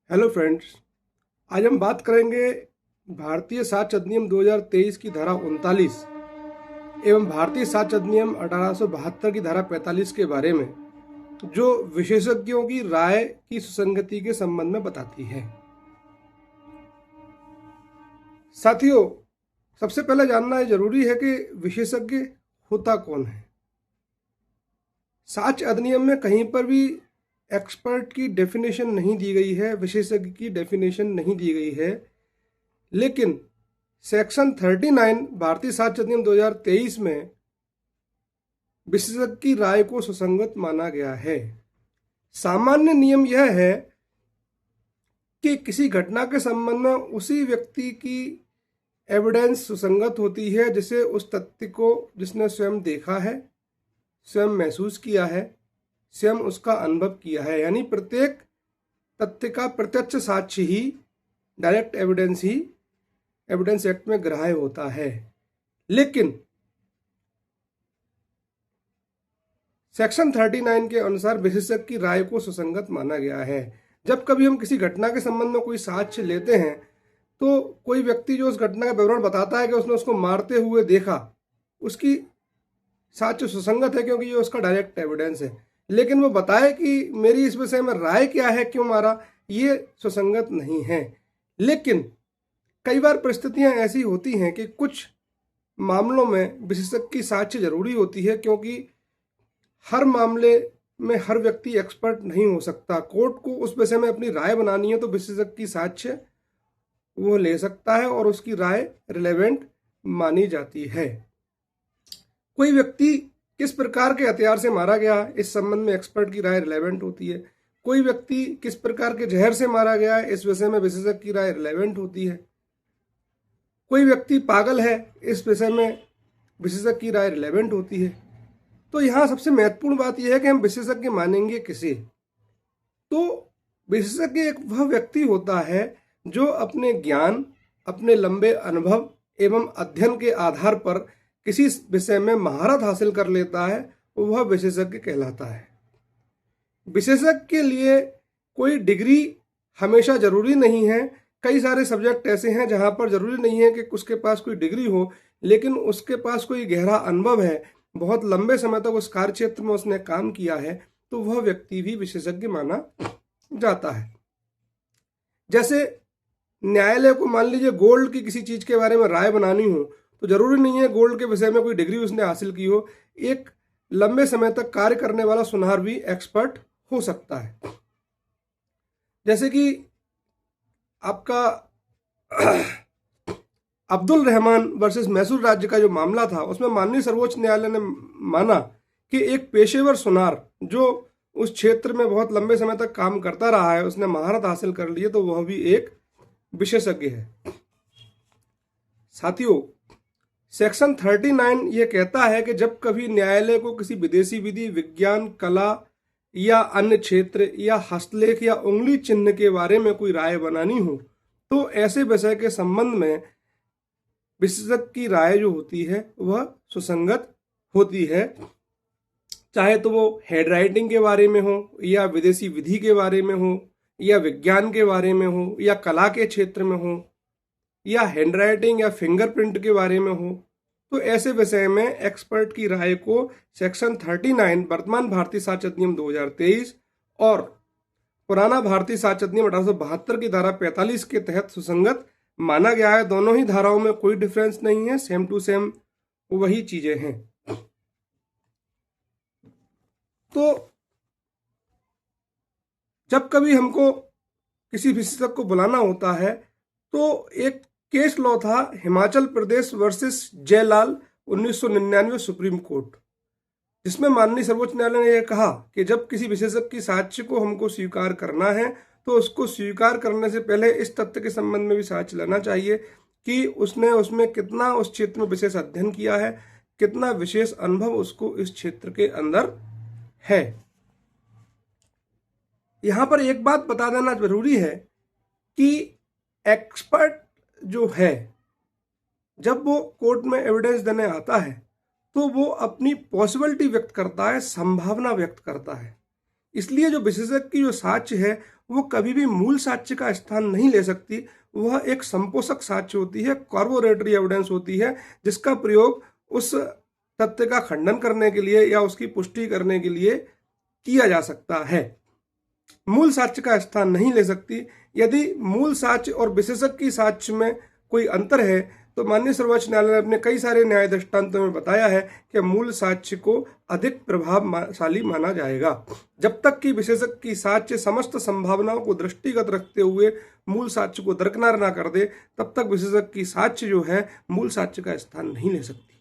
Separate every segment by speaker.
Speaker 1: Hello friends. आज हम बात करेंगे भारतीय साक्ष्य अधिनियम 2023 की धारा 39 एवं भारतीय साक्ष्य अधिनियम 1872 की धारा 45 के बारे में, जो विशेषज्ञों की राय की सुसंगति के संबंध में बताती है। साथियों, सबसे पहले जानना जरूरी है कि विशेषज्ञ होता कौन है। साक्ष्य अधिनियम में कहीं पर भी एक्सपर्ट की डेफिनेशन नहीं दी गई है, विशेषज्ञ की डेफिनेशन नहीं दी गई है, लेकिन सेक्शन 39 भारतीय साक्ष्य अधिनियम 2023 में विशेषज्ञ की राय को सुसंगत माना गया है। सामान्य नियम यह है कि किसी घटना के संबंध में उसी व्यक्ति की एविडेंस सुसंगत होती है जिसे उस तथ्य को जिसने स्वयं देखा है, स्वयं महसूस किया है, स्वयं उसका अनुभव किया है। यानी प्रत्येक तथ्य का प्रत्यक्ष साक्ष्य ही, डायरेक्ट एविडेंस ही एविडेंस एक्ट में ग्राह्य होता है। लेकिन सेक्शन 39 के अनुसार विशेषज्ञ की राय को सुसंगत माना गया है। जब कभी हम किसी घटना के संबंध में कोई साक्ष्य लेते हैं तो कोई व्यक्ति जो उस घटना का विवरण बताता है कि उसने उसको मारते हुए देखा, उसकी साक्ष्य सुसंगत है क्योंकि ये उसका डायरेक्ट एविडेंस है। लेकिन वो बताए कि मेरी इस विषय में राय क्या है, क्यों मारा, ये सुसंगत नहीं है। लेकिन कई बार परिस्थितियां ऐसी होती हैं कि कुछ मामलों में विशेषज्ञ की साक्ष्य जरूरी होती है, क्योंकि हर मामले में हर व्यक्ति एक्सपर्ट नहीं हो सकता। कोर्ट को उस विषय में अपनी राय बनानी है तो विशेषज्ञ की साक्ष्य वो ले सकता है और उसकी राय रिलेवेंट मानी जाती है। कोई व्यक्ति किस प्रकार के हथियार से मारा गया, इस संबंध में एक्सपर्ट की राय रिलेवेंट होती है। कोई व्यक्ति किस प्रकार के जहर से मारा गया है, इस विषय में विशेषज्ञ की राय रिलेवेंट होती है। कोई व्यक्ति पागल है, इस विषय में विशेषज्ञ की राय रिलेवेंट होती है। तो यहाँ सबसे महत्वपूर्ण बात यह है कि हम विशेषज्ञ मानेंगे किसे। तो विशेषज्ञ एक वह व्यक्ति होता है जो अपने ज्ञान, अपने लंबे अनुभव एवं अध्ययन के आधार पर किसी विषय में महारत हासिल कर लेता है, वह विशेषज्ञ कहलाता है। विशेषज्ञ के लिए कोई डिग्री हमेशा जरूरी नहीं है। कई सारे सब्जेक्ट ऐसे हैं जहां पर जरूरी नहीं है कि उसके पास कोई डिग्री हो, लेकिन उसके पास कोई गहरा अनुभव है, बहुत लंबे समय तक उस कार्य क्षेत्र में उसने काम किया है, तो वह व्यक्ति भी विशेषज्ञ माना जाता है। जैसे न्यायालय को मान लीजिए गोल्ड की किसी चीज के बारे में राय बनानी हो, तो जरूरी नहीं है गोल्ड के विषय में कोई डिग्री उसने हासिल की हो। एक लंबे समय तक कार्य करने वाला सुनार भी एक्सपर्ट हो सकता है। जैसे कि आपका अब्दुल रहमान वर्सेस मैसूर राज्य का जो मामला था, उसमें माननीय सर्वोच्च न्यायालय ने माना कि एक पेशेवर सुनार जो उस क्षेत्र में बहुत लंबे समय तक काम करता रहा है, उसने महारत हासिल कर ली है, तो वह भी एक विशेषज्ञ है। साथियों, सेक्शन 39 ये कहता है कि जब कभी न्यायालय को किसी विदेशी विधि, विज्ञान, कला या अन्य क्षेत्र या हस्तलेख या उंगली चिन्ह के बारे में कोई राय बनानी हो, तो ऐसे विषय के संबंध में विशेषज्ञ की राय जो होती है वह सुसंगत होती है। चाहे तो वो हेड राइटिंग के बारे में हो, या विदेशी विधि के बारे में हो, या विज्ञान के बारे में हो, या कला के क्षेत्र में हो, या हैंड राइटिंग या फिंगरप्रिंट के बारे में हो, तो ऐसे विषय में एक्सपर्ट की राय को सेक्शन 39 वर्तमान भारतीय साक्ष्य अधिनियम 2023 और पुराना भारतीय साक्ष्य अधिनियम 1872 की धारा 45 के तहत सुसंगत माना गया है। दोनों ही धाराओं में कोई डिफरेंस नहीं है, सेम टू सेम वही चीजें हैं। तो जब कभी हमको किसी विशेषज्ञ को बुलाना होता है, तो एक केस लॉ था Himachal Pradesh versus Jailal 1999 supreme court, जिसमें माननीय सर्वोच्च न्यायालय ने यह कहा कि जब किसी विशेषज्ञ की साक्ष्य को हमको स्वीकार करना है, तो उसको स्वीकार करने से पहले इस तथ्य के संबंध में भी साक्ष्य लेना चाहिए कि उसने उसमें कितना उस क्षेत्र में विशेष अध्ययन किया है, कितना विशेष अनुभव उसको इस क्षेत्र के अंदर है। यहां पर एक बात बता देना जरूरी है कि एक्सपर्ट जो है, जब वो कोर्ट में एविडेंस देने आता है तो वो अपनी पॉसिबिलिटी व्यक्त करता है, संभावना व्यक्त करता है। इसलिए जो विशेषज्ञ की जो साक्ष्य है वो कभी भी मूल साक्ष्य का स्थान नहीं ले सकती। वह एक संपोषक साक्ष्य होती है, कॉर्बोरेटरी एविडेंस होती है, जिसका प्रयोग उस तथ्य का खंडन करने के लिए या उसकी पुष्टि करने के लिए किया जा सकता है। मूल साक्ष्य का स्थान नहीं ले सकती। यदि मूल साक्ष्य और विशेषज्ञ की साक्ष्य में कोई अंतर है तो माननीय सर्वोच्च न्यायालय ने अपने कई सारे न्याय दृष्टांतों में बताया है कि मूल साक्ष्य को अधिक प्रभावशाली माना जाएगा। जब तक कि विशेषज्ञ की साक्ष्य समस्त संभावनाओं को दृष्टिगत रखते हुए मूल साक्ष्य को दरकिनार ना कर दे, तब तक विशेषज्ञ की साक्ष्य जो है मूल साक्ष्य का स्थान नहीं ले सकती।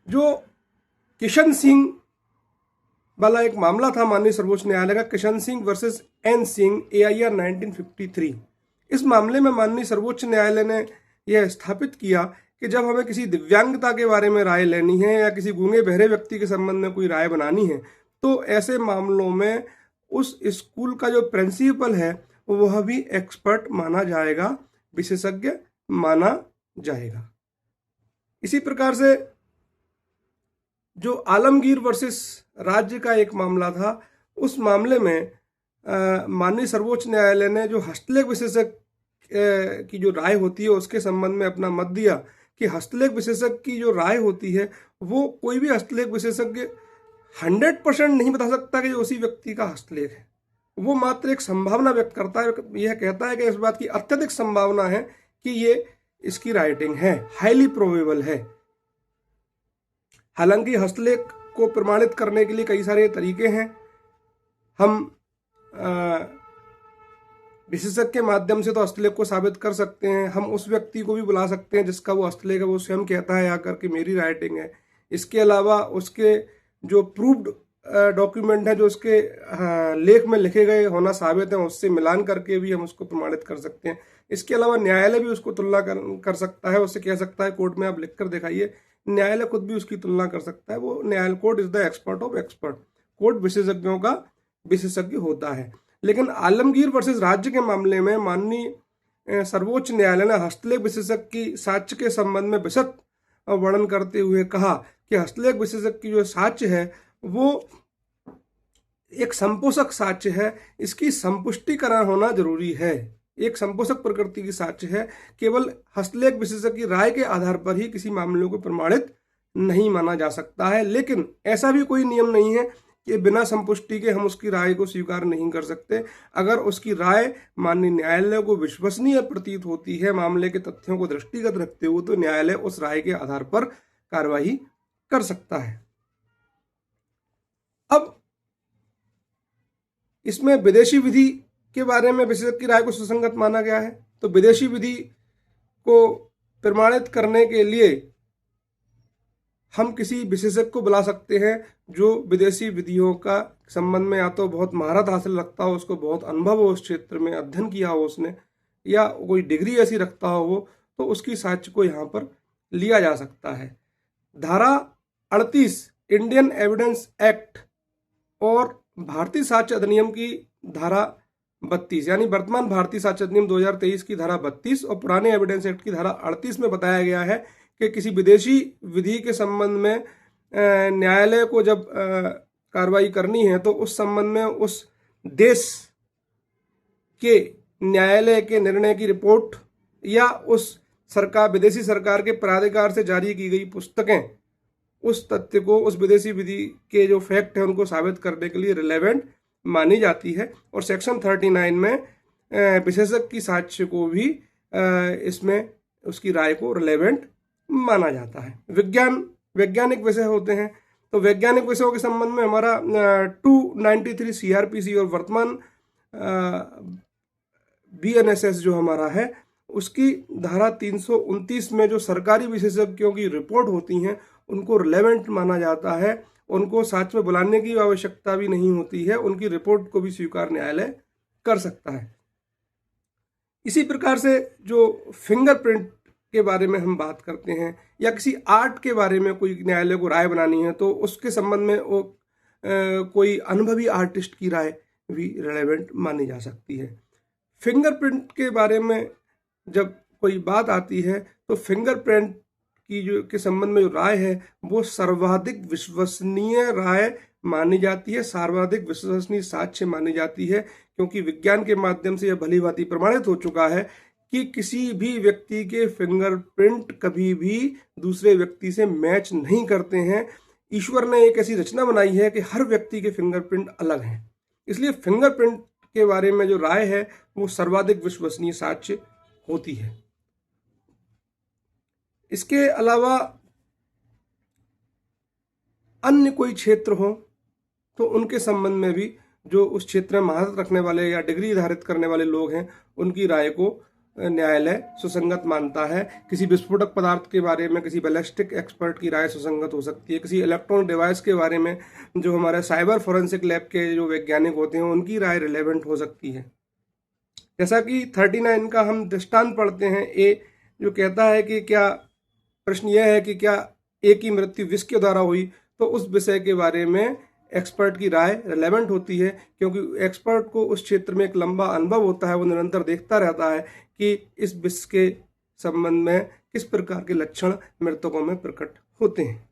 Speaker 1: जो किशन सिंह वाला एक मामला था माननीय सर्वोच्च न्यायालय का, Kishan Singh versus N Singh, AIR 1953, इस मामले में माननीय सर्वोच्च न्यायालय ने यह स्थापित किया कि जब हमें किसी दिव्यांगता के बारे में राय लेनी है या किसी गूंगे बहरे व्यक्ति के संबंध में कोई राय बनानी है, तो ऐसे मामलों में उस स्कूल का जो प्रिंसिपल है वह भी एक्सपर्ट माना जाएगा, विशेषज्ञ माना जाएगा। इसी प्रकार से जो आलमगीर वर्सेस राज्य का एक मामला था, उस मामले में माननीय सर्वोच्च न्यायालय ने जो हस्तलेख विशेषज्ञ की जो राय होती है उसके संबंध में अपना मत दिया कि हस्तलेख विशेषज्ञ की जो राय होती है वो कोई भी हस्तलेख विशेषज्ञ 100% नहीं बता सकता कि उसी व्यक्ति का हस्तलेख है। वो मात्र एक संभावना व्यक्त करता है, यह कहता है कि इस बात की अत्यधिक संभावना है कि ये इसकी राइटिंग है, हाईली प्रोबेबल है। हालांकि हस्तलेख को प्रमाणित करने के लिए कई सारे तरीके हैं। हम विशेषज्ञ के माध्यम से तो हस्तलेख को साबित कर सकते हैं, हम उस व्यक्ति को भी बुला सकते हैं जिसका वो हस्तलेख है, वो स्वयं कहता है आकर कि मेरी राइटिंग है। इसके अलावा उसके जो प्रूव्ड डॉक्यूमेंट है, जो उसके लेख में लिखे गए होना साबित है, उससे मिलान करके भी हम उसको प्रमाणित कर सकते हैं। इसके अलावा न्यायालय भी उसको तुलना कर सकता है, उससे कह सकता है कोर्ट में आप लिख कर दिखाइए। न्यायालय खुद भी उसकी तुलना कर सकता है। वो न्यायालय, court is the expert of expert, court विशेषज्ञों का विशेषज्ञ होता है। लेकिन आलमगीर वर्सेस राज्य के मामले में माननीय सर्वोच्च न्यायालय ने हस्तलेख विशेषज्ञ की साक्ष्य के संबंध में विशद वर्णन करते हुए कहा कि हस्तलेख विशेषज्ञ की जो साक्ष्य है वो एक संपोषक साक्ष्य है, इसकी संपुष्टिकरण होना जरूरी है। एक संपोषक प्रकृति की साक्ष्य है, केवल हस्तलेख विशेषज्ञ की राय के आधार पर ही किसी मामले को प्रमाणित नहीं माना जा सकता है। लेकिन ऐसा भी कोई नियम नहीं है कि बिना संपुष्टि के हम उसकी राय को स्वीकार नहीं कर सकते। अगर उसकी राय माननीय न्यायालय को विश्वसनीय प्रतीत होती है मामले के तथ्यों को दृष्टिगत रखते हुए, तो न्यायालय उस राय के आधार पर कार्रवाई कर सकता है। अब इसमें विदेशी विधि के बारे में विशेषज्ञ की राय को सुसंगत माना गया है। तो विदेशी विधि को प्रमाणित करने के लिए हम किसी विशेषज्ञ को बुला सकते हैं जो विदेशी विधियों का संबंध में या तो बहुत महारत हासिल रखता हो, उसको बहुत अनुभव हो, उस क्षेत्र में अध्ययन किया हो उसने, या कोई डिग्री ऐसी रखता हो वो, तो उसकी साक्ष्य को यहाँ पर लिया जा सकता है। धारा 38 इंडियन एविडेंस एक्ट और भारतीय साक्ष्य अधिनियम की धारा 32, यानी वर्तमान भारतीय साक्ष्य अधिनियम 2023 की धारा 32 और पुराने एविडेंस एक्ट की धारा 38 में बताया गया है कि किसी विदेशी विधि के संबंध में न्यायालय को जब कार्रवाई करनी है तो उस संबंध में उस देश के न्यायालय के निर्णय की रिपोर्ट या उस सरकार, विदेशी सरकार के प्राधिकार से जारी की गई पुस्तकें उस तथ्य को, उस विदेशी विधि के जो फैक्ट है उनको साबित करने के लिए रिलेवेंट मानी जाती है। और सेक्शन 39 में विशेषज्ञ की साक्ष्य को भी इसमें उसकी राय को रिलेवेंट माना जाता है। वैज्ञानिक विषय होते हैं, तो वैज्ञानिक विषयों के संबंध में हमारा 293 CRPC और वर्तमान BNSS जो हमारा है उसकी धारा 329 में जो सरकारी विशेषज्ञों की रिपोर्ट होती हैं उनको रिलेवेंट माना जाता है। उनको साक्ष्य में बुलाने की आवश्यकता भी नहीं होती है, उनकी रिपोर्ट को भी स्वीकार न्यायालय कर सकता है। इसी प्रकार से जो फिंगरप्रिंट के बारे में हम बात करते हैं या किसी आर्ट के बारे में कोई न्यायालय को राय बनानी है तो उसके संबंध में वो कोई अनुभवी आर्टिस्ट की राय भी रिलेवेंट मानी जा सकती है। फिंगरप्रिंट के बारे में जब कोई बात आती है तो फिंगरप्रिंट की जो के संबंध में जो राय है वो सर्वाधिक विश्वसनीय राय मानी जाती है, सर्वाधिक विश्वसनीय साक्ष्य मानी जाती है, क्योंकि विज्ञान के माध्यम से यह भली भांति प्रमाणित हो चुका है कि किसी भी व्यक्ति के फिंगरप्रिंट कभी भी दूसरे व्यक्ति से मैच नहीं करते हैं। ईश्वर ने एक ऐसी रचना बनाई है कि हर व्यक्ति के फिंगरप्रिंट अलग हैं, इसलिए फिंगरप्रिंट के बारे में जो राय है वो सर्वाधिक विश्वसनीय साक्ष्य होती है। इसके अलावा अन्य कोई क्षेत्र हो तो उनके संबंध में भी जो उस क्षेत्र में महारत रखने वाले या डिग्री धारित करने वाले लोग हैं उनकी राय को न्यायालय सुसंगत मानता है। किसी विस्फोटक पदार्थ के बारे में किसी बैलिस्टिक एक्सपर्ट की राय सुसंगत हो सकती है, किसी इलेक्ट्रॉनिक डिवाइस के बारे में जो हमारे साइबर फोरेंसिक लैब के जो वैज्ञानिक होते हैं उनकी राय रिलेवेंट हो सकती है। जैसा कि 39 का हम दृष्टांत पढ़ते हैं, ए जो कहता है कि क्या, प्रश्न यह है कि क्या ए की मृत्यु विष के द्वारा हुई, तो उस विषय के बारे में एक्सपर्ट की राय रिलेवेंट होती है, क्योंकि एक्सपर्ट को उस क्षेत्र में एक लंबा अनुभव होता है, वो निरंतर देखता रहता है कि इस विष के संबंध में किस प्रकार के लक्षण मृतकों में प्रकट होते हैं।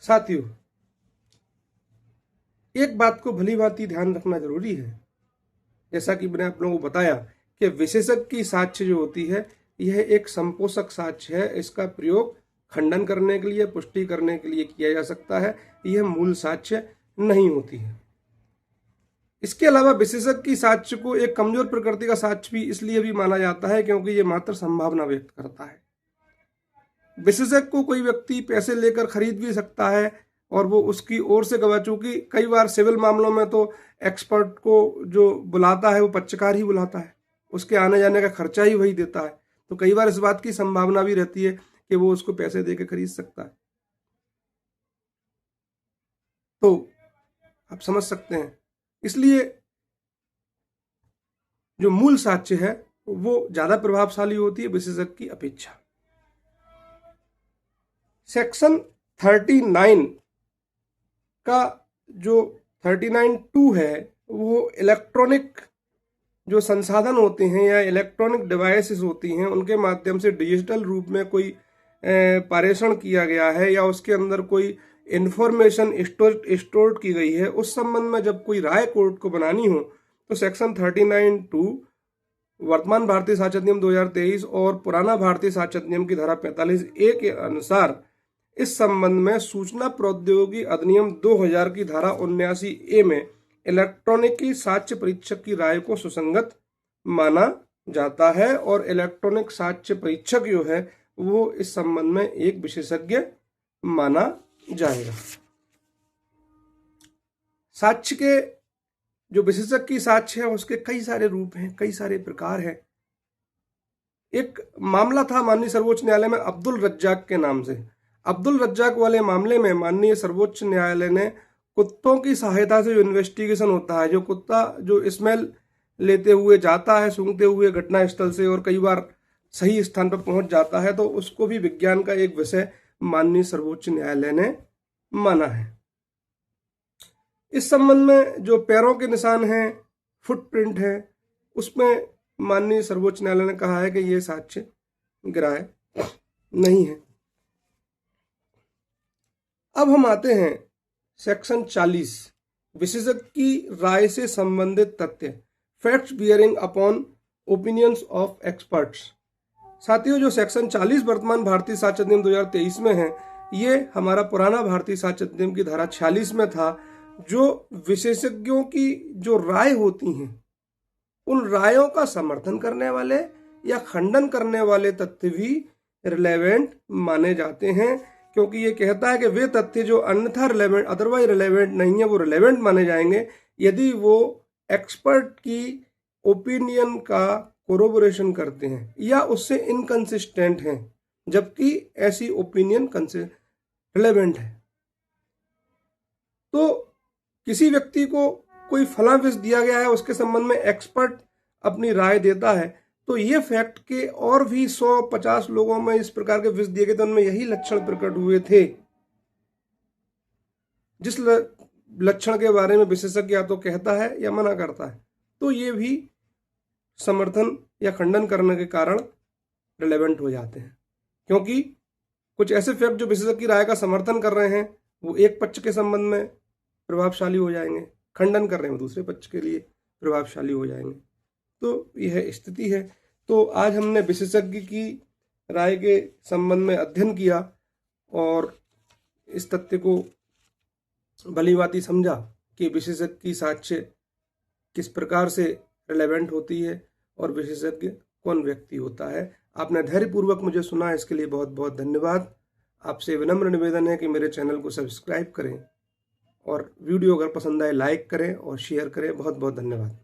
Speaker 1: साथियों, एक बात को भली भांति ध्यान रखना जरूरी है, जैसा कि मैंने आप लोगों को बताया कि विशेषज्ञ की साक्ष्य जो होती है यह एक संपोषक साक्ष्य है। इसका प्रयोग खंडन करने के लिए, पुष्टि करने के लिए किया जा सकता है, यह मूल साक्ष्य नहीं होती है। इसके अलावा विशेषज्ञ की साक्ष्य को एक कमजोर प्रकृति का साक्ष्य भी इसलिए भी माना जाता है क्योंकि यह मात्र संभावना व्यक्त करता है। विशेषज्ञ को कोई व्यक्ति पैसे लेकर खरीद भी सकता है और वो उसकी ओर से गवाह, चूंकि कई बार सिविल मामलों में तो एक्सपर्ट को जो बुलाता है वो पक्षकार ही बुलाता है, उसके आने जाने का खर्चा ही वही देता है, तो कई बार इस बात की संभावना भी रहती है कि वो उसको पैसे देकर खरीद सकता है। तो आप समझ सकते हैं, इसलिए जो मूल साक्ष्य है वो ज्यादा प्रभावशाली होती है विशेषज्ञ की अपेक्षा। सेक्शन 39 का जो 39(2) है वो इलेक्ट्रॉनिक जो संसाधन होते हैं या इलेक्ट्रॉनिक डिवाइसेस होती हैं उनके माध्यम से डिजिटल रूप में कोई पारेषण किया गया है या उसके अंदर कोई इंफॉर्मेशन स्टोर की गई है, उस संबंध में जब कोई राय कोर्ट को बनानी हो तो सेक्शन 39(2) वर्तमान भारतीय साक्ष्य अधिनियम 2023 और पुराना भारतीय साक्ष्य अधिनियम की धारा 45(a) के अनुसार इस संबंध में सूचना प्रौद्योगिकी अधिनियम 2000 की धारा 79(a) में इलेक्ट्रॉनिक साक्ष्य परीक्षक की राय को सुसंगत माना जाता है और इलेक्ट्रॉनिक साक्ष्य परीक्षक जो है वो इस संबंध में एक विशेषज्ञ माना जाएगा। साक्ष्य के जो विशेषज्ञ की साक्ष्य है उसके कई सारे रूप हैं, कई सारे प्रकार हैं। एक मामला था माननीय सर्वोच्च न्यायालय में अब्दुल रज्जाक के नाम से। अब्दुल रज्जाक वाले मामले में माननीय सर्वोच्च न्यायालय ने कुत्तों की सहायता से जो इन्वेस्टिगेशन होता है, जो कुत्ता जो स्मेल लेते हुए जाता है सूंघते हुए घटना स्थल से और कई बार सही स्थान पर पहुंच जाता है, तो उसको भी विज्ञान का एक विषय माननीय सर्वोच्च न्यायालय ने माना है। इस संबंध में जो पैरों के निशान हैं, फुटप्रिंट है, उसमें माननीय सर्वोच्च न्यायालय ने कहा है कि यह साक्ष्य ग्राह्य नहीं है। अब हम आते हैं सेक्शन 40 विशेषज्ञ की राय से संबंधित तथ्य, facts bearing upon opinions of experts. साथियों, जो सेक्शन 40 वर्तमान भारतीय साक्ष्य अधिनियम 2023 में है, ये हमारा पुराना भारतीय साक्ष्य अधिनियम की धारा 46 में था। जो विशेषज्ञों की जो राय होती हैं उन रायों का समर्थन करने वाले या खंडन करने वाले तथ्य भी रिलेवेंट माने जाते हैं, क्योंकि ये कहता है कि वे तथ्य जो अन्यथा रिलेवेंट अदरवाइज रिलेवेंट नहीं है वो रिलेवेंट माने जाएंगे यदि वो एक्सपर्ट की ओपिनियन का कोरोबोरेशन करते हैं या उससे इनकंसिस्टेंट हैं, जबकि ऐसी ओपिनियन रिलेवेंट है। तो किसी व्यक्ति को कोई फला विष दिया गया है, उसके संबंध में एक्सपर्ट अपनी राय देता है, तो ये फैक्ट के और भी 150 लोगों में इस प्रकार के विष दिए गए थे, उनमें यही लक्षण प्रकट हुए थे। जिस लक्षण के बारे में विशेषज्ञ या तो कहता है या मना करता है, तो ये भी समर्थन या खंडन करने के कारण रिलेवेंट हो जाते हैं, क्योंकि कुछ ऐसे फैक्ट जो विशेषज्ञ की राय का समर्थन कर रहे हैं वो एक पक्ष के संबंध में प्रभावशाली हो जाएंगे, खंडन कर रहे हैं वो दूसरे पक्ष के लिए प्रभावशाली हो जाएंगे। तो यह स्थिति है। तो आज हमने विशेषज्ञ की राय के संबंध में अध्ययन किया और इस तथ्य को भलीभांति समझा कि विशेषज्ञ की साक्ष्य किस प्रकार से रिलेवेंट होती है और विशेषज्ञ कौन व्यक्ति होता है। आपने धैर्यपूर्वक मुझे सुना, इसके लिए बहुत बहुत धन्यवाद। आपसे विनम्र निवेदन है कि मेरे चैनल को सब्सक्राइब करें और वीडियो अगर पसंद आए लाइक करें और शेयर करें। बहुत बहुत धन्यवाद।